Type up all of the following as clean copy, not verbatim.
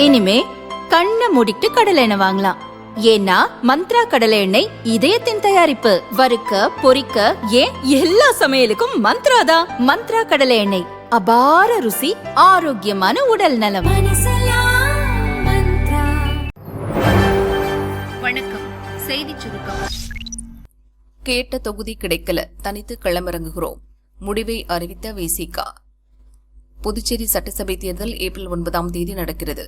இனிமே கண்ணை மூடிட்டு கடலை எண்ணெய் வாங்கலாம். ஏன்னா மந்த்ரா கடலை எண்ணெய் இதயத்தின் தயாரிப்பு. வறுக்க பொரிக்க ஏன் எல்லா சமையலுக்கும் மந்த்ரா தான். மந்த்ரா கடலை எண்ணெய், அபார ருசி, ஆரோக்கியமான உடல் நலம். வணக்கம். செய்தி சுருக்கம். கேட்ட தொகுதி கிடைக்கல, தனித்து களமிறங்குகிறோம். முடிவை அறிவித்த விசிக. புதுச்சேரி சட்டசபை தேர்தல் ஏப்ரல் 9 நடக்கிறது.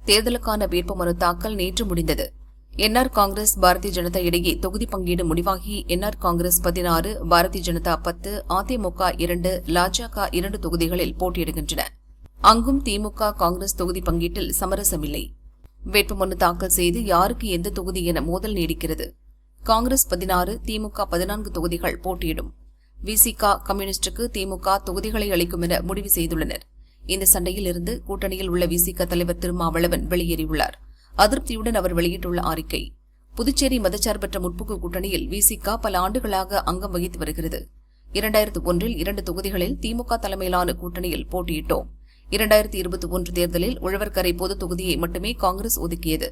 தேர்தலுக்கான வேட்புமனு தாக்கல் நேற்று முடிந்தது. என்ஆர் காங்கிரஸ், பாரதிய ஜனதா இடையே தொகுதி பங்கீடு முடிவாகி என்ஆர் காங்கிரஸ் 16, பாரதிய ஜனதா 10, அதிமுக 2, லாஜக 2 தொகுதிகளில் போட்டியிடுகின்றன. அங்கும் திமுக காங்கிரஸ் தொகுதி பங்கீட்டில் சமரசமில்லை. வேட்புமனு தாக்கல் செய்து யாருக்கு எந்த தொகுதி என மோதல் நீடிக்கிறது. காங்கிரஸ் 16, திமுக 14 தொகுதிகள் போட்டியிடும். விசிக, கம்யூனிஸ்டுக்கு திமுக தொகுதிகளை அளிக்கும் என முடிவு செய்துள்ளனர். இந்த சண்டையில் இருந்து கூட்டணியில் உள்ள விசிக தலைவர் திருமாவளவன் வெளியேறியுள்ளார். அதிருப்தியுடன் அவர் வெளியிட்டுள்ள அறிக்கை: புதுச்சேரி மதச்சார்பற்ற முற்போக்கு கூட்டணியில் விசிக பல ஆண்டுகளாக அங்கம் வகித்து வருகிறது. 2001 2 தொகுதிகளில் திமுக தலைமையிலான கூட்டணியில் போட்டியிட்டோம். 2021 தேர்தலில் உழவர்கரை பொது தொகுதியை மட்டுமே காங்கிரஸ் ஒதுக்கியது.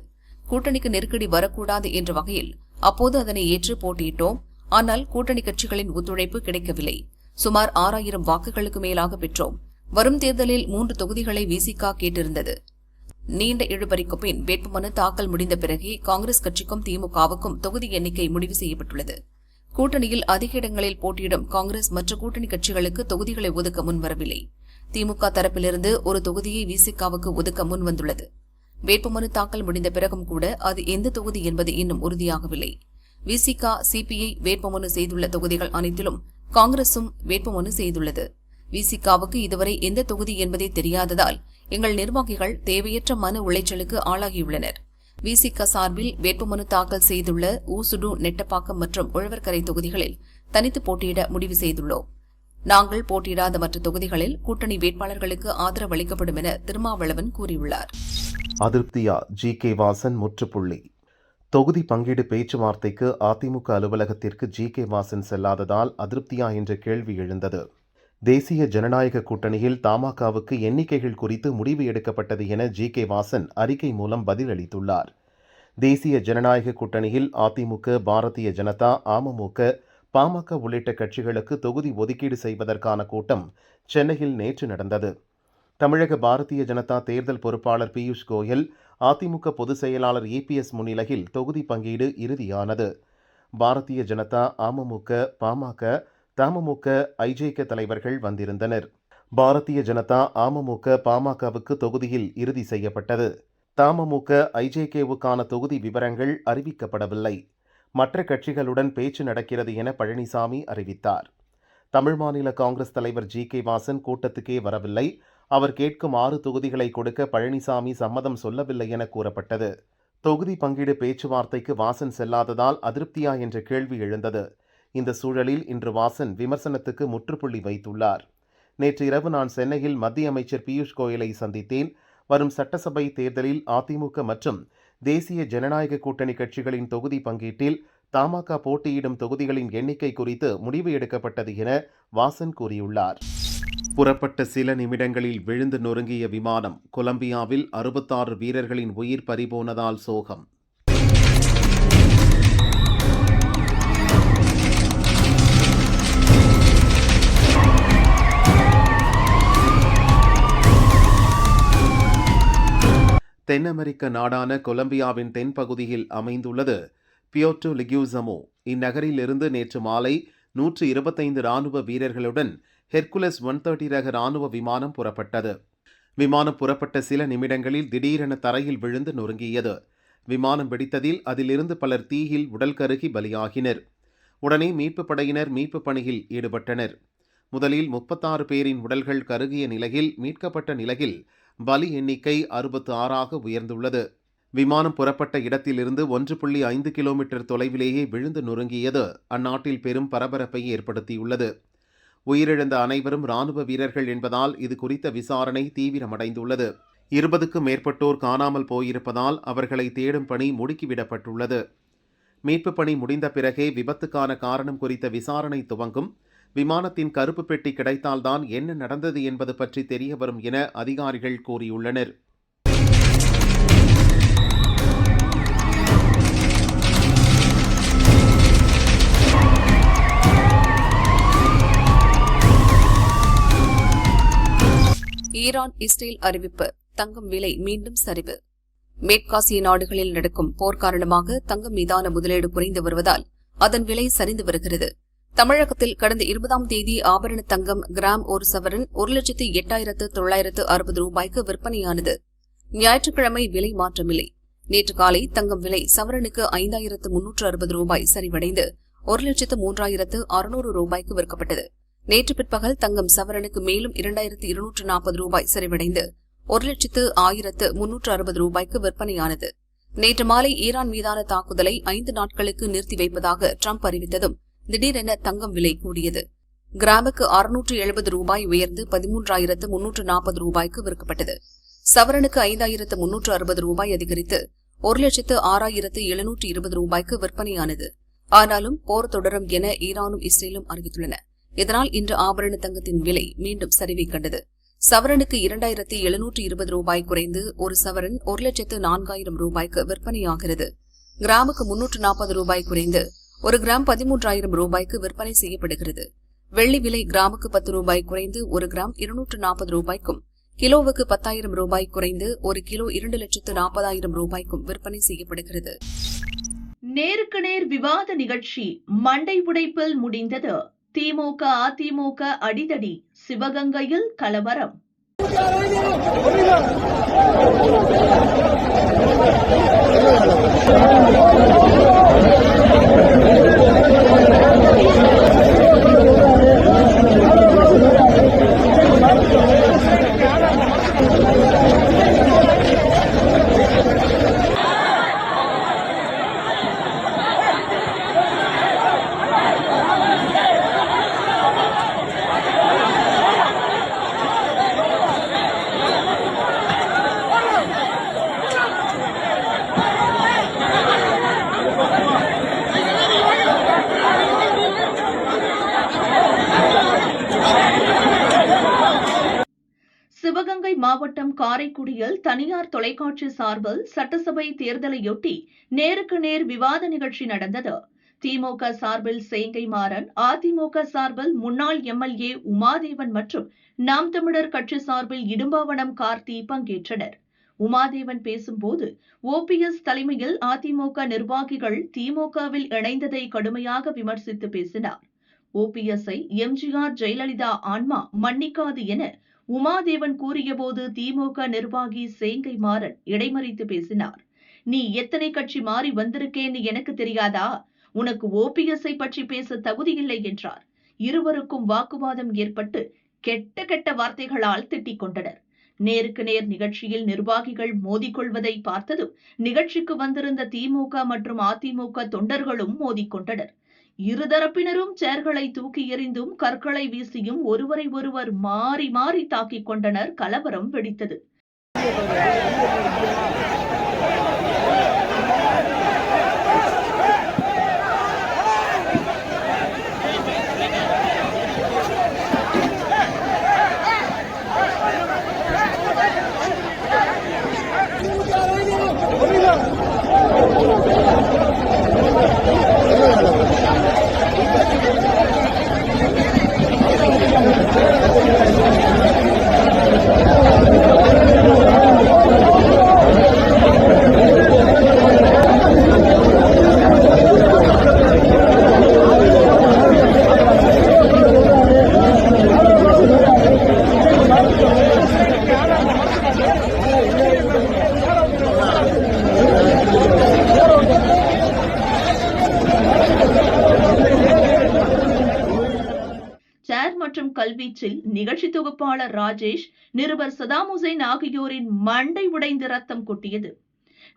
கூட்டணிக்கு நெருக்கடி வரக்கூடாது என்ற வகையில் அப்போது அதனை ஏற்று போட்டியிட்டோம். ஆனால் கூட்டணி கட்சிகளின் ஒத்துழைப்பு கிடைக்கவில்லை. சுமார் 6000 வாக்குகளுக்கு மேலாக பெற்றோம். வரும் தேர்தலில் 3 தொகுதிகளை விசிக கேட்டிருந்தது. நீண்ட இழுபறிக்கு பின் வேட்புமனு தாக்கல் முடிந்த பிறகே காங்கிரஸ் கட்சிக்கும் திமுகவுக்கும் தொகுதி எண்ணிக்கை முடிவு செய்யப்பட்டுள்ளது. கூட்டணியில் அதிக இடங்களில் போட்டியிடும் காங்கிரஸ் மற்ற கூட்டணி கட்சிகளுக்கு தொகுதிகளை ஒதுக்க முன்வரவில்லை. திமுக தரப்பிலிருந்து ஒரு தொகுதியை விசிகவுக்கு ஒதுக்க முன்வந்துள்ளது. வேட்புமனு தாக்கல் முடிந்த பிறகும் கூட அது எந்த தொகுதி என்பது இன்னும் உறுதியாகவில்லை. விசிக, சிபிஐ வேட்புமனு செய்துள்ள தொகுதிகள் அனைத்திலும் காங்கிரசும் வேட்புமனு செய்துள்ளது. விசிகவுக்கு இதுவரை எந்த தொகுதி என்பதே தெரியாததால் எங்கள் நிர்வாகிகள் தேவையற்ற மன உளைச்சலுக்கு ஆளாகியுள்ளனர். விசிக சார்பில் வேட்புமனு தாக்கல் செய்துள்ள ஊசுடு, நெட்டப்பாக்கம் மற்றும் உழவர்கரை தொகுதிகளில் தனித்து போட்டியிட முடிவு செய்துள்ளோம். நாங்கள் போட்டியிடாத மற்ற தொகுதிகளில் கூட்டணி வேட்பாளர்களுக்கு ஆதரவு அளிக்கப்படும் என திருமாவளவன் கூறியுள்ளார். அதிருப்தியா ஜி.கே. வாசன் முற்றுப்புள்ளி. தொகுதி பங்கீடு பேச்சுவார்த்தைக்கு அதிமுக அலுவலகத்திற்கு ஜி.கே. வாசன் செல்லாததால் அதிருப்தியா என்ற கேள்வி எழுந்தது. தேசிய ஜனநாயக கூட்டணியில் தமாகவுக்கு எண்ணிக்கைகள் குறித்து முடிவு எடுக்கப்பட்டது என ஜி.கே. வாசன் அறிக்கை மூலம் பதிலளித்துள்ளார். தேசிய ஜனநாயக கூட்டணியில் அதிமுக, பாரதிய ஜனதா, அமமுக, பாமக உள்ளிட்ட கட்சிகளுக்கு தொகுதி ஒதுக்கீடு செய்வதற்கான கூட்டம் சென்னையில் நேற்று நடந்தது. தமிழக பாரதிய ஜனதா தேர்தல் பொறுப்பாளர் பியூஷ் கோயல், அதிமுக பொதுச் செயலாளர் இபிஎஸ் முன்னிலையில் தொகுதி பங்கீடு இறுதியானது. பாரதிய ஜனதா, அமமுக, பாமக, தமுக, ஐஜேகே தலைவர்கள் வந்திருந்தனர். பாரதிய ஜனதா, அமமுக, பாமகவுக்கு தொகுதியில் இறுதி செய்யப்பட்டது. தமுக, ஐஜேகேவுக்கான தொகுதி விவரங்கள் அறிவிக்கப்படவில்லை. மற்ற கட்சிகளுடன் பேச்சு நடக்கிறது என பழனிசாமி அறிவித்தார். தமிழ் மாநில காங்கிரஸ் தலைவர் ஜி.கே. வாசன் கூட்டத்துக்கே வரவில்லை. அவர் கேட்கும் 6 தொகுதிகளை கொடுக்க பழனிசாமி சம்மதம் சொல்லவில்லை என கூறப்பட்டது. தொகுதி பங்கீடு பேச்சுவார்த்தைக்கு வாசன் செல்லாததால் அதிருப்தியா என்ற கேள்வி எழுந்தது. இந்த சூழலில் இன்று வாசன் விமர்சனத்துக்கு முற்றுப்புள்ளி வைத்துள்ளார். நேற்று இரவு நான் சென்னையில் மத்திய அமைச்சர் பியூஷ் கோயலை சந்தித்தேன். வரும் சட்டசபை தேர்தலில் அதிமுக மற்றும் தேசிய ஜனநாயக கூட்டணி கட்சிகளின் தொகுதி பங்கீட்டில் தமாக போட்டியிடும் தொகுதிகளின் எண்ணிக்கை குறித்து முடிவு எடுக்கப்பட்டது என வாசன் கூறியுள்ளார். புறப்பட்ட சில நிமிடங்களில் விழுந்து நொறுங்கிய விமானம். கொலம்பியாவில் 66 வீரர்களின் உயிர் பறிபோனதால் சோகம். தென் அமெரிக்க நாடான கொலம்பியாவின் தென்பகுதியில் அமைந்துள்ளது பியோர்ட்டோ லிக்யூசமோ. இந்நகரில் இருந்து நேற்று மாலை 125 ராணுவ வீரர்களுடன் ஹெர்குலஸ் 130 ரக ராணுவ விமானம் புறப்பட்டது. விமானம் புறப்பட்ட சில நிமிடங்களில் திடீரென தரையில் விழுந்து நொறுங்கியது. விமானம் வெடித்ததில் அதிலிருந்து பலர் தீயில் உடல் கருகி பலியாகினர். உடனே மீட்புப் படையினர் மீட்பு பணியில் ஈடுபட்டனர். முதலில் 36 பேரின் உடல்கள் கருகிய நிலையில் மீட்கப்பட்ட நிலையில் பலி எண்ணிக்கை 66ஆக உயர்ந்துள்ளது. விமானம் புறப்பட்ட இடத்திலிருந்து 1.5 கிலோமீட்டர் தொலைவிலேயே விழுந்து நொறுங்கியது அந்நாட்டில் பெரும் பரபரப்பை ஏற்படுத்தியுள்ளது. உயிரிழந்த அனைவரும் ராணுவ வீரர்கள் என்பதால் இது குறித்த விசாரணை தீவிரமடைந்துள்ளது. 20க்கும் மேற்பட்டோர் காணாமல் போயிருப்பதால் அவர்களை தேடும் பணி முடுக்கிவிடப்பட்டுள்ளது. மீட்புப் பணி முடிந்த பிறகே விபத்துக்கான காரணம் குறித்த விசாரணை துவங்கும். விமானத்தின் கருப்பு பெட்டி கிடைத்தால்தான் என்ன நடந்தது என்பது பற்றி தெரியவரும் என அதிகாரிகள் கூறியுள்ளனர். ஈரான் இஸ்ரேல் அறிவிப்பு, தங்கம் விலை மீண்டும் சரிவு. மேற்காசிய நாடுகளில் நடக்கும் போர் காரணமாக தங்கம் மீதான முதலீடு குறைந்து வருவதால் அதன் விலை சரிந்து வருகிறது. தமிழகத்தில் கடந்த 20ஆம் தேதி ஆபரண தங்கம் கிராம் ஒரு சவரன் 1,08,960 ரூபாய்க்கு விற்பனையானது. ஞாயிற்றுக்கிழமை விலை மாற்றமில்லை. நேற்று காலை தங்கம் விலை சவரனுக்கு 5,360 ரூபாய் சரிவடைந்து 1,03,600 ரூபாய்க்கு விற்கப்பட்டது. நேற்று பிற்பகல் தங்கம் சவரனுக்கு மேலும் 2,240 ரூபாய் சரிவடைந்து 1,01,360 ரூபாய்க்கு விற்பனையானது. நேற்று மாலை ஈரான் மீதான தாக்குதலை 5 நாட்களுக்கு நிறுத்தி வைப்பதாக ட்ரம்ப் அறிவித்ததும் திடீரென தங்கம் விலை கூடியது. கிராமுக்கு 670 ரூபாய் உயர்ந்து 13,340 ரூபாய்க்கு விற்கப்பட்டது. சவரனுக்கு 5,360 ரூபாய் அதிகரித்து 1,06,720 ரூபாய்க்கு விற்பனையானது. ஆனாலும் போர் தொடரும் என ஈரானும் இஸ்ரேலும் அறிவித்துள்ளன. இதனால் இன்று ஆபரண தங்கத்தின் விலை மீண்டும் சரிவை கண்டது. சவரனுக்கு 2,720 ரூபாய் குறைந்து ஒரு சவரன் 1,04,000 ரூபாய்க்கு விற்பனையாகிறது. கிராமுக்கு 340 ரூபாய் குறைந்து ஒரு கிராம் 13,000 ரூபாய்க்கு விற்பனை செய்யப்படுகிறது. வெள்ளி விலை கிராமுக்கு 10 ரூபாய் குறைந்து ஒரு கிராம் 240 ரூபாய்க்கும், கிலோவுக்கு 10,000 ரூபாய் குறைந்து ஒரு கிலோ 2,40,000 ரூபாய்க்கும் விற்பனை செய்யப்படுகிறது. நேருக்கு நேர் விவாத நிகழ்ச்சி மண்டை உடைப்பில் முடிந்தது. திமுக அதிமுக அடிதடி, சிவகங்கையில் கலவரம். சிவகங்கை மாவட்டம் காரைக்குடியில் தனியார் தொலைக்காட்சி சார்பில் சட்டசபை தேர்தலையொட்டி நேருக்கு நேர் விவாத நிகழ்ச்சி நடந்தது. திமுக சார்பில் சேங்கை மாறன், அதிமுக சார்பில் முன்னாள் எம்எல்ஏ உமாதேவன் மற்றும் நாம் தமிழர் கட்சி சார்பில் இடும்பாவனம் கார்த்தி பங்கேற்றனர். உமாதேவன் பேசும்போது, ஓபிஎஸ் தலைமையில் அதிமுக நிர்வாகிகள் திமுகவில் இணைந்ததை கடுமையாக விமர்சித்து பேசினார். ஓபிஎஸ்ஐ எம்ஜிஆர் ஜெயலலிதா ஆன்மா மன்னிக்காது என உமாதேவன் கூறியபோது திமுக நிர்வாகி சேங்கை மாறன் இடைமறித்து பேசினார். நீ எத்தனை கட்சி மாறி வந்திருக்கேன்னு எனக்கு தெரியாதா? உனக்கு ஓபிஎஸ்ஐ பற்றி பேச தகுதியில்லை என்றார். இருவருக்கும் வாக்குவாதம் ஏற்பட்டு கெட்ட கெட்ட வார்த்தைகளால் திட்டிக் கொண்டனர். நேருக்கு நேர் நிகழ்ச்சியில் நிர்வாகிகள் மோதிக்கொள்வதை பார்த்ததும் நிகழ்ச்சிக்கு வந்திருந்த திமுக மற்றும் அதிமுக தொண்டர்களும் மோதிக்கொண்டனர். இருதரப்பினரும் சேர்களை தூக்கி எறிந்தும் கற்களை வீசியும் ஒருவரை ஒருவர் மாறி மாறி தாக்கிக் கொண்டனர். கலவரம் வெடித்தது. மற்றும் கல்வீச்சில் நிகழ்ச்சி தொகுப்பாளர் ராஜேஷ், நிருபர் சதாம் ஹுசைன் ஆகியோரின் மண்டை உடைந்து ரத்தம் கொட்டியது.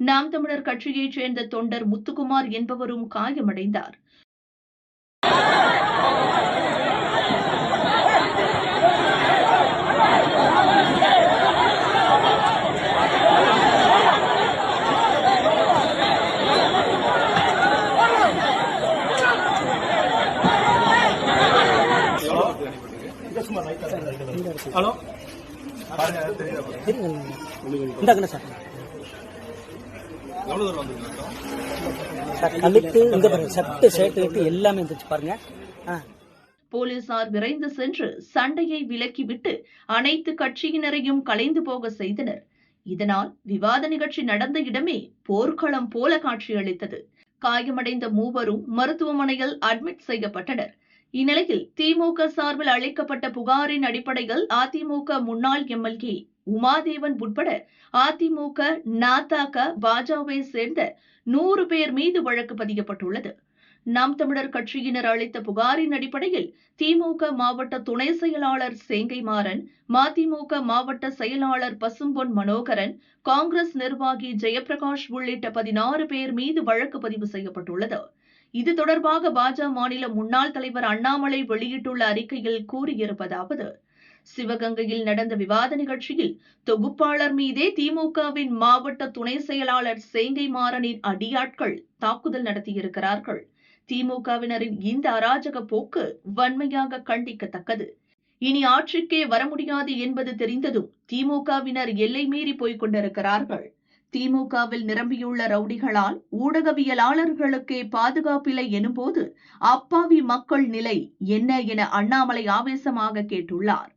நாம் தமிழர் கட்சியைச் சேர்ந்த தொண்டர் முத்துக்குமார் என்பவரும் காயமடைந்தார். ஹலோ இந்தாங்கண்ணா சார். கழுத்து இந்த பாருங்க, சட்டு ஷர்ட் எல்லாமே இருந்துச்சு பாருங்க. போலீசார் விரைந்து சென்று சண்டையை விலக்கிவிட்டு அனைத்து கட்சியினரையும் கலைந்து போக செய்தனர். இதனால் விவாத நிகழ்ச்சி நடந்த இடமே போர்க்களம் போல காட்சியளித்தது. காயமடைந்த மூவரும் மருத்துவமனையில் அட்மிட் செய்யப்பட்டனர். இந்நிலையில் திமுக சார்பில் அளிக்கப்பட்ட புகாரின் அடிப்படையில் அதிமுக முன்னாள் எம்எல்ஏ உமாதேவன் உட்பட அதிமுக, நதக, பாஜவை சேர்ந்த 100 பேர் மீது வழக்கு பதியப்பட்டுள்ளது. நாம் தமிழர் கட்சியினர் அளித்த புகாரின் அடிப்படையில் திமுக மாவட்ட துணை செயலாளர் சேங்கைமாறன், மதிமுக மாவட்ட செயலாளர் பசும்பொன் மனோகரன், காங்கிரஸ் நிர்வாகி ஜெயபிரகாஷ் உள்ளிட்ட 16 பேர் மீது வழக்கு பதிவு செய்யப்பட்டுள்ளது. இது தொடர்பாக பாஜ மாநில முன்னாள் தலைவர் அண்ணாமலை வெளியிட்டுள்ள அறிக்கையில் கூறியிருப்பதாவது: சிவகங்கையில் நடந்த விவாத நிகழ்ச்சியில் தொகுப்பாளர் மீதே திமுகவின் மாவட்ட துணை செயலாளர் சேங்கைமாறனின் அடியாட்கள் தாக்குதல் நடத்தியிருக்கிறார்கள். திமுகவினரின் இந்த அராஜக போக்கு வன்மையாக கண்டிக்கத்தக்கது. இனி ஆட்சிக்கே வர முடியாது என்பது தெரிந்ததும் திமுகவினர் எல்லை மீறி போய்க் கொண்டிருக்கிறார்கள். திமுகவில் நிரம்பியுள்ள ரவுடிகளால் ஊடகவியலாளர்களுக்கே பாதுகாப்பில்லை எனும்போது அப்பாவி மக்கள் நிலை என்ன என அண்ணாமலை ஆவேசமாக கேட்டுள்ளார்.